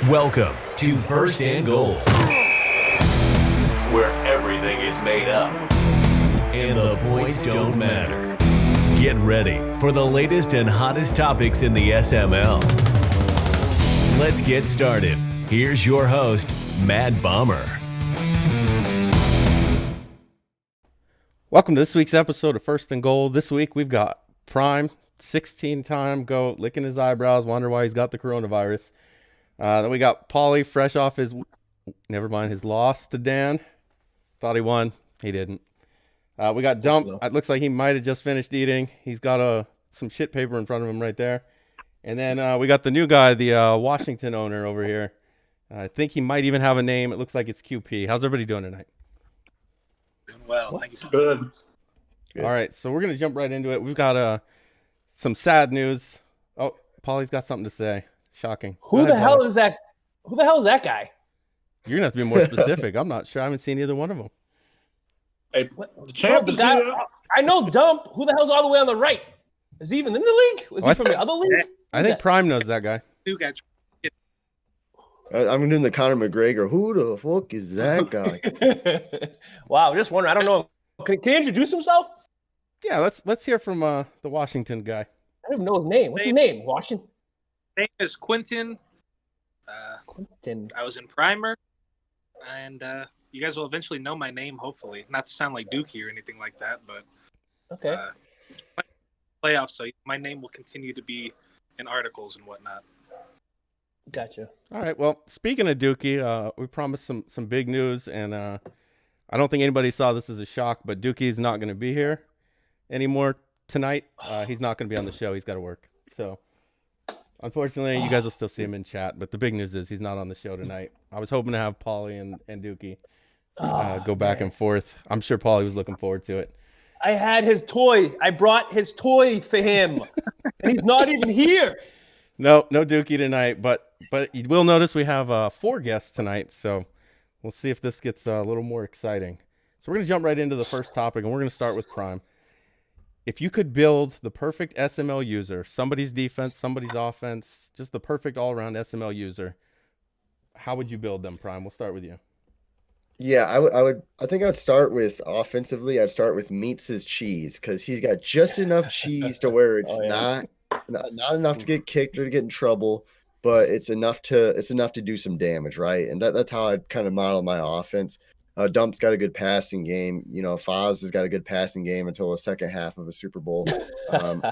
Welcome to First and Goal, where everything is made up and the points don't matter. Get ready for the latest and hottest topics in the SML. Let's get started. Here's your host, Mad Bomber. Welcome to this week's episode of First and Goal. This week we've got Prime, 16-time GOAT, licking his eyebrows, wonder why he's got the coronavirus. Then we got Pauly, fresh off his loss to Dan. Thought he won. He didn't. We got Dump. It looks like he might have just finished eating. He's got some shit paper in front of him right there. And then we got the new guy, the Washington owner over here. I think he might even have a name. It looks like it's QP. How's everybody doing tonight? Doing well. Thank you. Good. All right, so we're going to jump right into it. We've got some sad news. Oh, Pauly's got something to say. Shocking. Who the hell is that? Who the hell is that guy? You're going to have to be more specific. I'm not sure. I haven't seen either one of them. Hey, the champ is guy, I know Dump. Who the hell's all the way on the right? Is he even in the league? Was he from the other league? I think Prime knows that guy. I'm doing the Conor McGregor. Who the fuck is that guy? Wow, just wondering. I don't know. Can he introduce himself? Yeah, let's hear from the Washington guy. I don't even know his name. What's his name? Washington. Name is Quentin. Quentin. I was in Primer, and you guys will eventually know my name, hopefully. Not to sound like Dookie or anything like that, but okay. Playoffs, so my name will continue to be in articles and whatnot. Gotcha. All right. Well, speaking of Dookie, we promised some big news, and I don't think anybody saw this as a shock, but Dookie's not going to be here anymore tonight. He's not going to be on the show. He's got to work. So, unfortunately, you guys will still see him in chat, but the big news is he's not on the show tonight. I was hoping to have Pauly and Dookie go back and forth. I'm sure Pauly was looking forward to it. I had his toy. I brought his toy for him, and he's not even here. No Dookie tonight, but you will notice we have 4 guests tonight, so we'll see if this gets a little more exciting. So we're going to jump right into the first topic, and we're going to start with Prime. If you could build the perfect SML user, somebody's defense, somebody's offense, just the perfect all-around SML user, how would you build them, Prime? We'll start with you. Yeah, I think I'd start with offensively. I'd start with meats his cheese because he's got just enough cheese to where it's not enough to get kicked or to get in trouble, but it's enough to do some damage, right? And that's how I'd kind of model my offense. Dump's got a good passing game. You know, Foz has got a good passing game until the second half of a Super Bowl.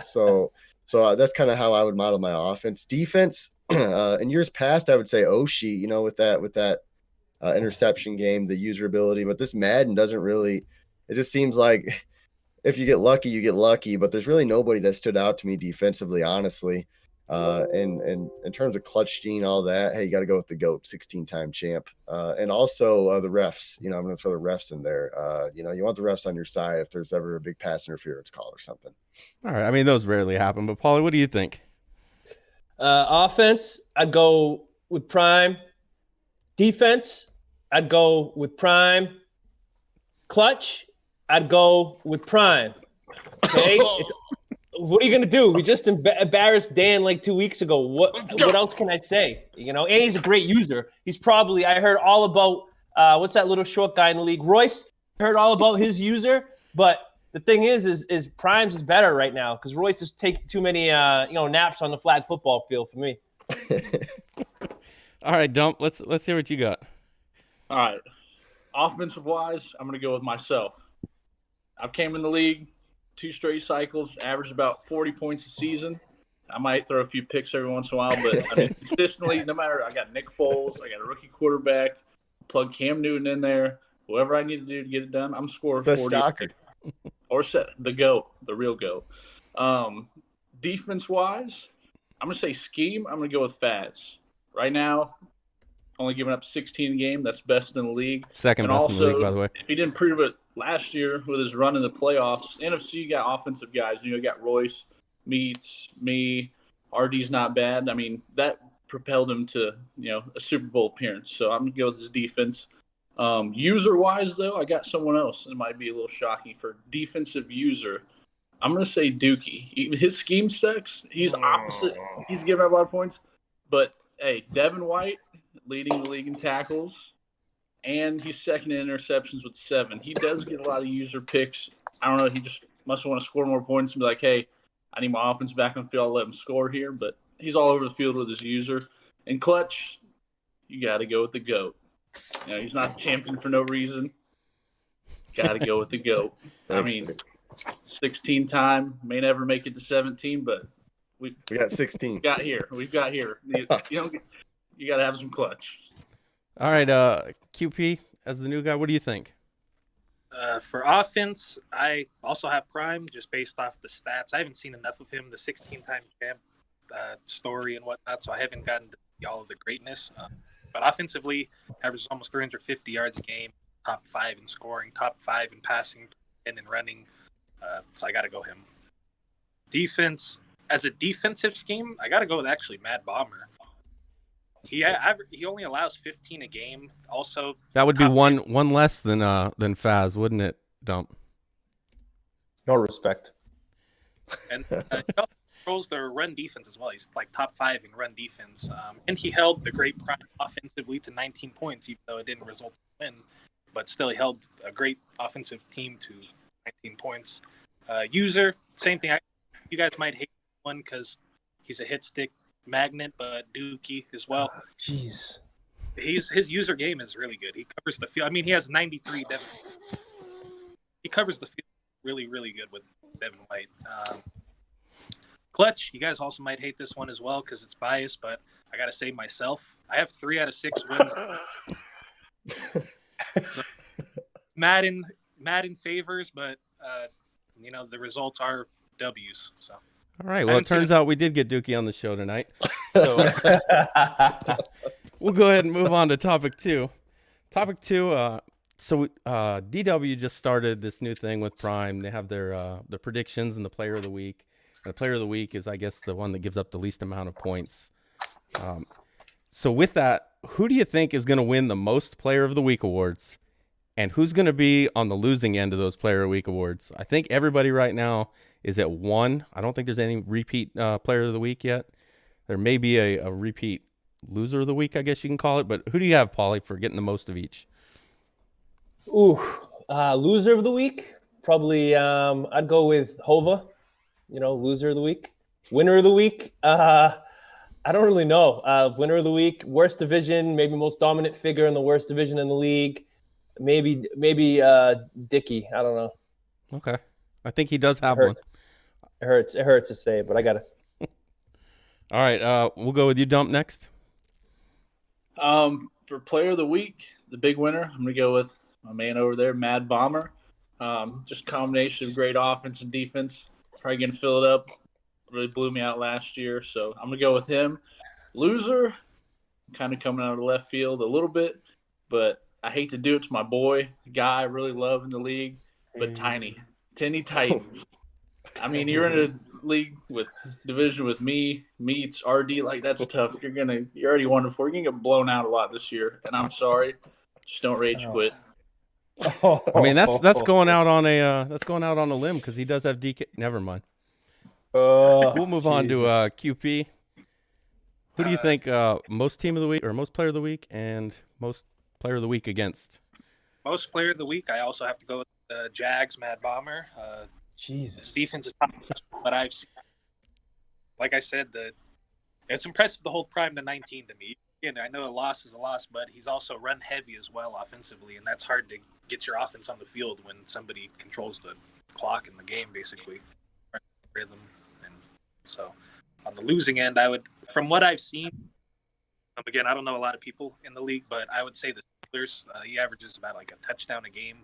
So that's kind of how I would model my offense. Defense, in years past, I would say Oshie, you know, with that interception game, the user ability. But this Madden doesn't really – it just seems like if you get lucky, you get lucky. But there's really nobody that stood out to me defensively, honestly. And in terms of clutch gene, all that, hey, you got to go with the GOAT, 16-time champ. And also the refs. You know, I'm going to throw the refs in there. You know, you want the refs on your side if there's ever a big pass interference call or something. All right. I mean, those rarely happen. But, Pauly, what do you think? Offense, I'd go with Prime. Defense, I'd go with Prime. Clutch, I'd go with Prime. Okay? What are you going to do? We just embarrassed Dan like 2 weeks ago. What else can I say? You know, and he's a great user. He's probably – I heard all about what's that little short guy in the league? Royce. I heard all about his user. But the thing is Prime's is better right now because Royce is taking too many naps on the flag football field for me. All right, Dump, let's hear what you got. All right. Offensive-wise, I'm going to go with myself. I've came in the league 2 straight cycles, averaged about 40 points a season. I might throw a few picks every once in a while, but I mean, consistently, no matter, I got Nick Foles, I got a rookie quarterback, plug Cam Newton in there, whatever I need to do to get it done, I'm scoring 40. Stalker. Or the GOAT, the real GOAT. Defense-wise, I'm going to say scheme, I'm going to go with Faz. Right now, only giving up 16 a game. That's best in the league. Second and best also, in the league, by the way. If he didn't prove it last year with his run in the playoffs, NFC, you got offensive guys. You got Royce, Meats, me. RD's not bad. I mean, that propelled him to, a Super Bowl appearance. So I'm going to go with his defense. User-wise, though, I got someone else. It might be a little shocking for defensive user. I'm going to say Dookie. His scheme sucks. He's opposite. He's giving up a lot of points. But, hey, Devin White, leading the league in tackles, and he's second in interceptions with 7. He does get a lot of user picks. I don't know. He just must want to score more points and be like, hey, I need my offense back on the field. I'll let him score here. But he's all over the field with his user. And clutch, you got to go with the GOAT. You know, he's not the champion for no reason. Got to go with the GOAT. I mean, 16 time, may never make it to 17, but we got 16. We've got here. You got to have some clutch. All right, QP, as the new guy, what do you think? For offense, I also have Prime just based off the stats. I haven't seen enough of him, the 16-time champ story and whatnot, so I haven't gotten to all of the greatness. But offensively, averages almost 350 yards a game, top 5 in scoring, top 5 in passing, and in running. So I got to go him. Defense, as a defensive scheme, I got to go with actually Mad Bomber. He only allows 15 a game. Also, that would be one less than Faz, wouldn't it, Dump? No respect. And he also controls their run defense as well. He's like top 5 in run defense. And he held the great Prime offensively to 19 points, even though it didn't result in a win. But still, he held a great offensive team to 19 points. User, same thing. You guys might hate one because he's a hit stick magnet, but Dookie as well. Jeez. His user game is really good. He covers the field. I mean, he has 93 Devin. He covers the field really, really good with Devin White. Clutch, you guys also might hate this one as well because it's biased, but I got to say myself. I have 3 out of 6 wins. So, Madden favors, but the results are W's. So. All right. Well, it turns out we did get Dookie on the show tonight. So we'll go ahead and move on to topic 2. Topic 2. So DW just started this new thing with Prime. They have their the predictions and the player of the week. And the player of the week is, I guess, the one that gives up the least amount of points. So with that, who do you think is going to win the most player of the week awards? And who's going to be on the losing end of those player of the week awards? I think everybody right now is at 1. I don't think there's any repeat player of the week yet. There may be a repeat loser of the week, I guess you can call it. But who do you have, Pauly, for getting the most of each? Ooh, loser of the week? Probably I'd go with Hova. Loser of the week. Winner of the week? I don't really know. Winner of the week, worst division, maybe most dominant figure in the worst division in the league. Maybe Dickie. I don't know. Okay. I think he does have one. It hurts to say, but I got it. All right. We'll go with you, Dump, next. For player of the week, the big winner, I'm going to go with my man over there, Mad Bomber. Just a combination of great offense and defense. Probably going to fill it up. Really blew me out last year, so I'm going to go with him. Loser, kind of coming out of the left field a little bit, but I hate to do it to my boy, a guy I really love in the league, but Tiny Titans. I mean, you're in a league with division with me, meets RD, like that's tough. You're already 1-4. You're gonna get blown out a lot this year, and I'm sorry. Just don't rage quit. I mean, that's going out on a limb because he does have DK. Never mind. We'll move on to QP. Who do you think most team of the week or most player of the week and most player of the week against? Most player of the week, I also have to go with Jags, Mad Bomber. Jesus. His defense is top, but I've seen, like I said, it's impressive to hold Prime to 19 to me. Again, I know a loss is a loss, but he's also run heavy as well offensively, and that's hard to get your offense on the field when somebody controls the clock in the game, basically. Rhythm. And so on the losing end, I would, from what I've seen, again, I don't know a lot of people in the league, but I would say the Steelers, he averages about like a touchdown a game.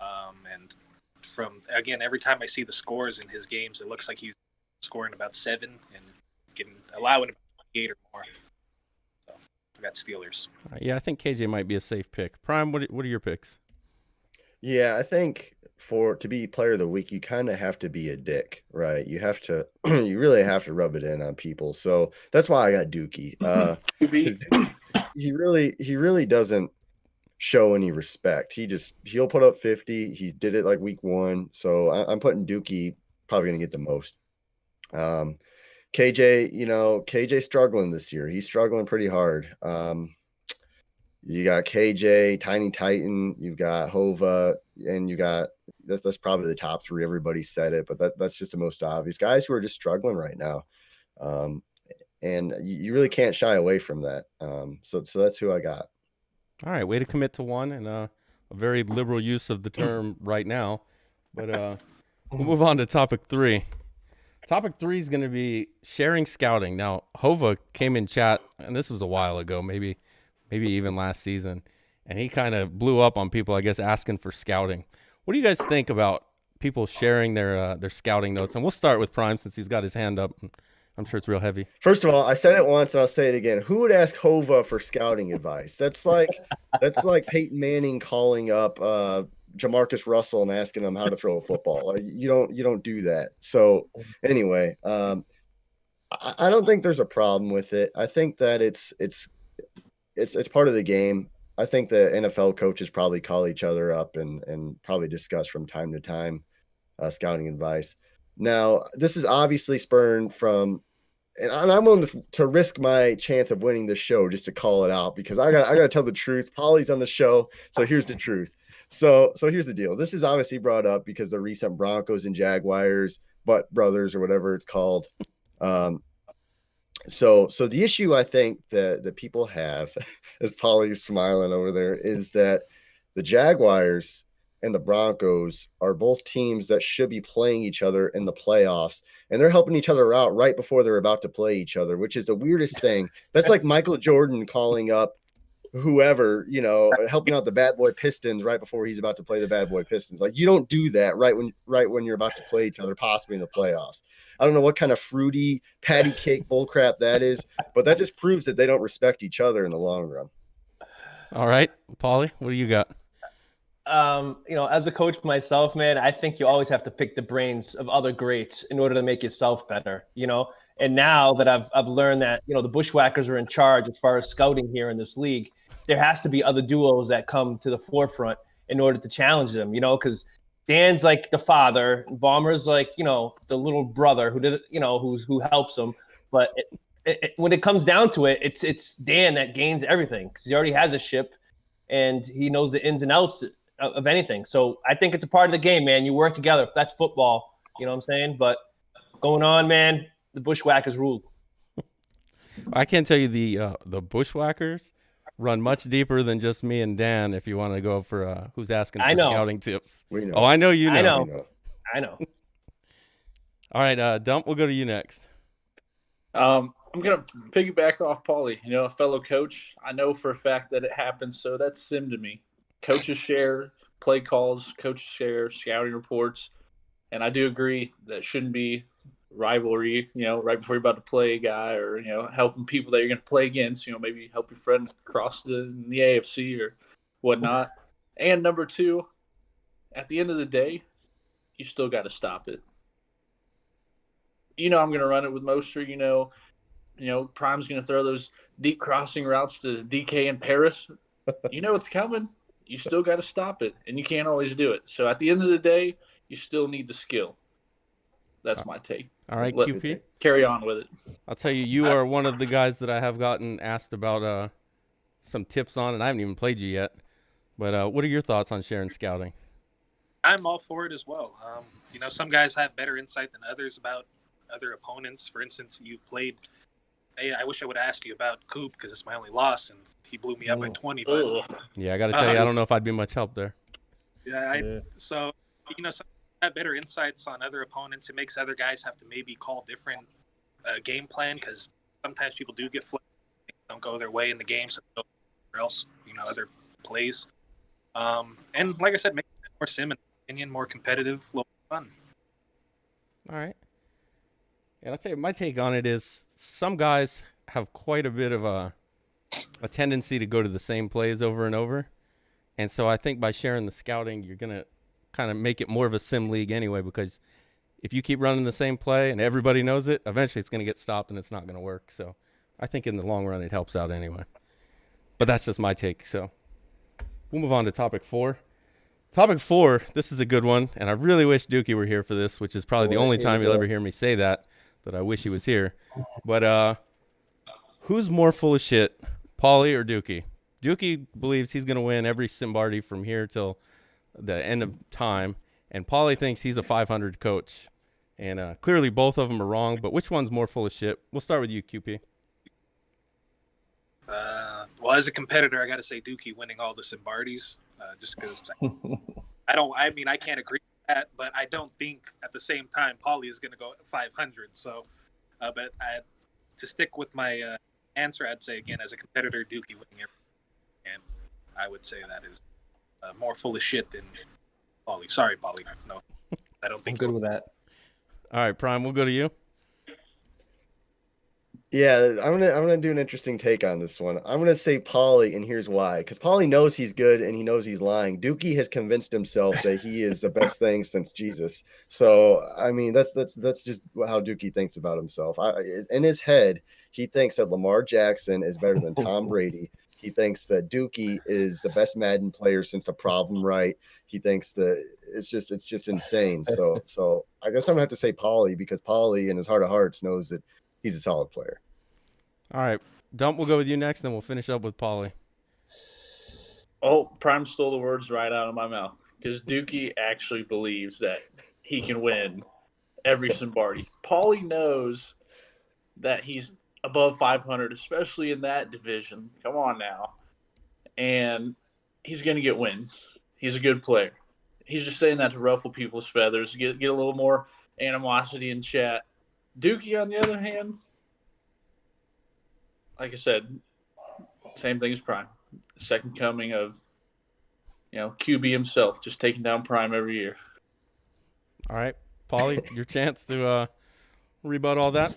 And from, again, every time I see the scores in his games, it looks like he's scoring about 7 and allowing about 28 or more. So I got Steelers. Yeah, I think KJ might be a safe pick. Prime, what are your picks? Yeah, I think to be player of the week, you kind of have to be a dick, right? You have to, you really have to rub it in on people. So that's why I got Dookie. He really doesn't show any respect. He'll put up 50. He did it like week 1. So I'm putting Dookie probably going to get the most. KJ struggling this year. He's struggling pretty hard. You got KJ, Tiny Titan, you've got Hova, and you got that's probably the top three. Everybody said it, but that's just the most obvious guys who are just struggling right now. And you really can't shy away from that. So that's who I got. All right, way to commit to one, and a very liberal use of the term right now. But we'll move on to topic 3. Topic 3 is going to be sharing scouting. Now, Hova came in chat, and this was a while ago, maybe even last season, and he kind of blew up on people, I guess, asking for scouting. What do you guys think about people sharing their scouting notes? And we'll start with Prime since he's got his hand up. I'm sure it's real heavy. First of all, I said it once and I'll say it again. Who would ask Hova for scouting advice? That's like Peyton Manning calling up Jamarcus Russell and asking him how to throw a football. You don't do that. So anyway, I don't think there's a problem with it. I think that it's part of the game. I think the NFL coaches probably call each other up and probably discuss from time to time scouting advice. Now, this is obviously spurned from, and I'm willing to risk my chance of winning this show just to call it out because I got to tell the truth. Pauly's on the show, so here's the truth. So here's the deal. This is obviously brought up because the recent Broncos and Jaguars, Butt Brothers or whatever it's called. So the issue I think that people have, as Pauly's smiling over there, is that the Jaguars and the Broncos are both teams that should be playing each other in the playoffs, and they're helping each other out right before they're about to play each other, which is the weirdest thing. That's like Michael Jordan calling up whoever, helping out the bad boy Pistons right before he's about to play the bad boy Pistons. Like, you don't do that right when you're about to play each other, possibly in the playoffs. I don't know what kind of fruity patty cake bullcrap that is, but that just proves that they don't respect each other in the long run. All right, Pauly, what do you got? As a coach myself, man, I think you always have to pick the brains of other greats in order to make yourself better, And now that I've learned that, the Bushwhackers are in charge as far as scouting here in this league, there has to be other duos that come to the forefront in order to challenge them, because Dan's like the father, Bomber's like, the little brother who did, who helps him. But when it comes down to it, it's Dan that gains everything because he already has a ship and he knows the ins and outs of anything. So I think it's a part of the game, man. You work together. That's football. You know what I'm saying? But going on, man, the Bushwhackers ruled. I can tell you the Bushwhackers run much deeper than just me and Dan if you want to go for who's asking for scouting tips. We know. Oh, I know you know. I know. All right, Dump, we'll go to you next. I'm going to piggyback off Pauly, a fellow coach. I know for a fact that it happens, so that's sim to me. Coaches share play calls, coaches share scouting reports, and I do agree that shouldn't be rivalry, right before you're about to play a guy or, helping people that you're going to play against, maybe help your friend cross the AFC or whatnot. And number 2, at the end of the day, you still got to stop it. I'm going to run it with Mostert, Prime's going to throw those deep crossing routes to DK in Paris. It's coming. You still got to stop it, and you can't always do it. So at the end of the day, you still need the skill. That's my take. All right, QP. Carry on with it. I'll tell you, you are one of the guys that I have gotten asked about some tips on, and I haven't even played you yet. But what are your thoughts on sharing scouting? I'm all for it as well. Some guys have better insight than others about other opponents. For instance, you've played – I wish I would have asked you about Coop because it's my only loss, and he blew me up by 20. But, yeah, I got to tell you, I don't know if I'd be much help there. So, some have better insights on other opponents. It makes other guys have to maybe call different game plan because sometimes people do get flipped. Don't go their way in the game, so they go somewhere else, other plays. And like I said, make it more sim, in my opinion, more competitive, a little fun. All right. And I'll tell you, my take on it is some guys have quite a bit of a tendency to go to the same plays over and over. And so I think by sharing the scouting, you're going to kind of make it more of a sim league anyway, because if you keep running the same play and everybody knows it, eventually it's going to get stopped and it's not going to work. So I think in the long run, it helps out anyway. But that's just my take. So we'll move on to topic 4. Topic 4, this is a good one. And I really wish Dookie were here for this, which is probably the only time you'll ever hear me say that I wish he was here. But who's more full of shit, Pauly or Dookie? Dookie believes he's going to win every Simbardi from here till the end of time, and Pauly thinks he's a 500 coach. And clearly both of them are wrong, but which one's more full of shit? We'll start with you, QP. Well, as a competitor, I got to say Dookie winning all the Simbardis, just because I can't agree with that, but I don't think at the same time Pauly is going to go 500. So, but to stick with my answer, I'd say again, as a competitor, Dookie winning everything. And I would say that is more full of shit than Pauly. Sorry, Pauly. No, I don't think I'm good with that. All right, Prime, we'll go to you. Yeah, I'm gonna do an interesting take on this one. I'm gonna say Pauly, and here's why. Because Pauly knows he's good and he knows he's lying. Dookie has convinced himself that he is the best thing since Jesus. So I mean, that's just how Dookie thinks about himself. In his head, he thinks that Lamar Jackson is better than Tom Brady. He thinks that Dookie is the best Madden player since the Problem Right. He thinks that it's just insane. So I guess I'm gonna have to say Pauly, because Pauly, in his heart of hearts, knows that he's a solid player. All right, Dump, we'll go with you next, then we'll finish up with Pauly. Oh, Prime stole the words right out of my mouth, because Dookie actually believes that he can win every Simbardi. Pauly knows that he's above 500, especially in that division. Come on now. And he's going to get wins. He's a good player. He's just saying that to ruffle people's feathers, get a little more animosity in chat. Dookie, on the other hand, like I said, same thing as Prime. Second coming of, QB himself, just taking down Prime every year. All right, Pauly, your chance to rebut all that.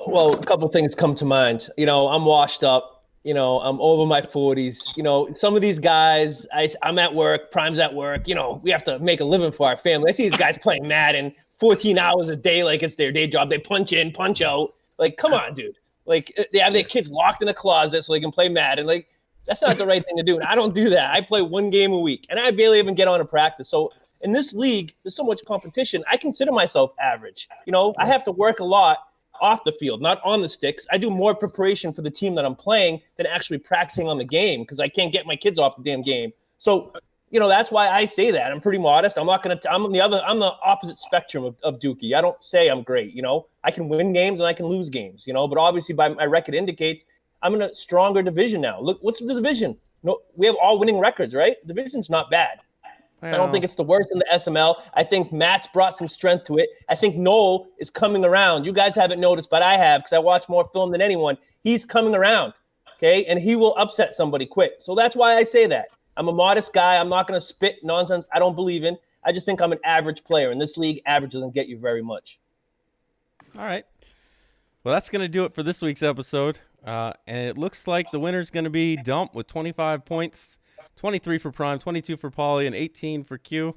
Well, a couple things come to mind. I'm washed up. I'm over my 40s. Some of these guys, I'm at work, Prime's at work. We have to make a living for our family. I see these guys playing Madden 14 hours a day like it's their day job. They punch in, punch out. Like, come on, dude. Like, they have their kids locked in a closet so they can play Madden. Like, that's not the right thing to do. And I don't do that. I play one game a week, and I barely even get on to practice. So in this league, there's so much competition. I consider myself average. I have to work a lot off the field, not on the sticks. I do more preparation for the team that I'm playing than actually practicing on the game, because I can't get my kids off the damn game. So, that's why I say that. I'm pretty modest. I'm not going to, I'm the opposite spectrum of Dookie. I don't say I'm great. I can win games and I can lose games, but obviously by my record indicates I'm in a stronger division now. Look, what's the division? No, we have all winning records, right? The division's not bad. I don't think it's the worst in the SML. I think Matt's brought some strength to it. I think Noel is coming around. You guys haven't noticed, but I have, because I watch more film than anyone. He's coming around, okay? And he will upset somebody quick. So that's why I say that. I'm a modest guy. I'm not going to spit nonsense I don't believe in. I just think I'm an average player. In this league, average doesn't get you very much. All right. Well, that's going to do it for this week's episode. And it looks like the winner's going to be Dump with 25 points. 23 for Prime, 22 for Pauly, and 18 for Q.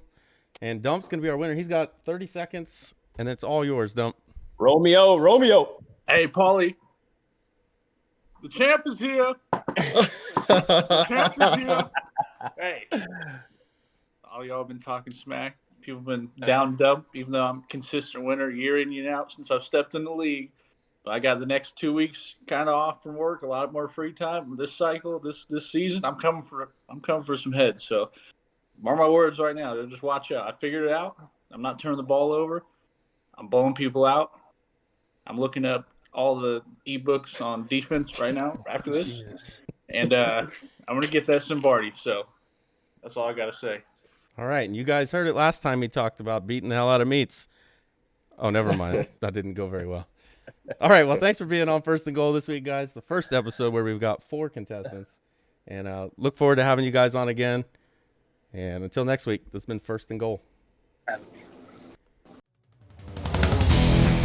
And Dump's going to be our winner. He's got 30 seconds, and it's all yours, Dump. Romeo. Hey, Pauly. The champ is here. The champ is here. Hey. All y'all have been talking smack. People have been down Dump, even though I'm a consistent winner year in, year out since I've stepped in the league. But I got the next 2 weeks kind of off from work, a lot more free time. This cycle, this season, I'm coming for some heads. So mark my words right now. Just watch out. I figured it out. I'm not turning the ball over. I'm blowing people out. I'm looking up all the ebooks on defense right now after this. And I'm going to get that Simbardi. So that's all I got to say. All right. And you guys heard it last time he talked about beating the hell out of meats. Oh, never mind. That didn't go very well. All right, well, thanks for being on First and Goal this week, guys. The first episode where we've got 4 contestants. And look forward to having you guys on again. And until next week, this has been First and Goal.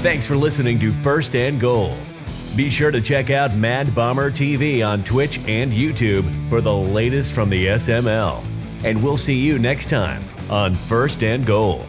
Thanks for listening to First and Goal. Be sure to check out Mad Bomber TV on Twitch and YouTube for the latest from the SML. And we'll see you next time on First and Goal.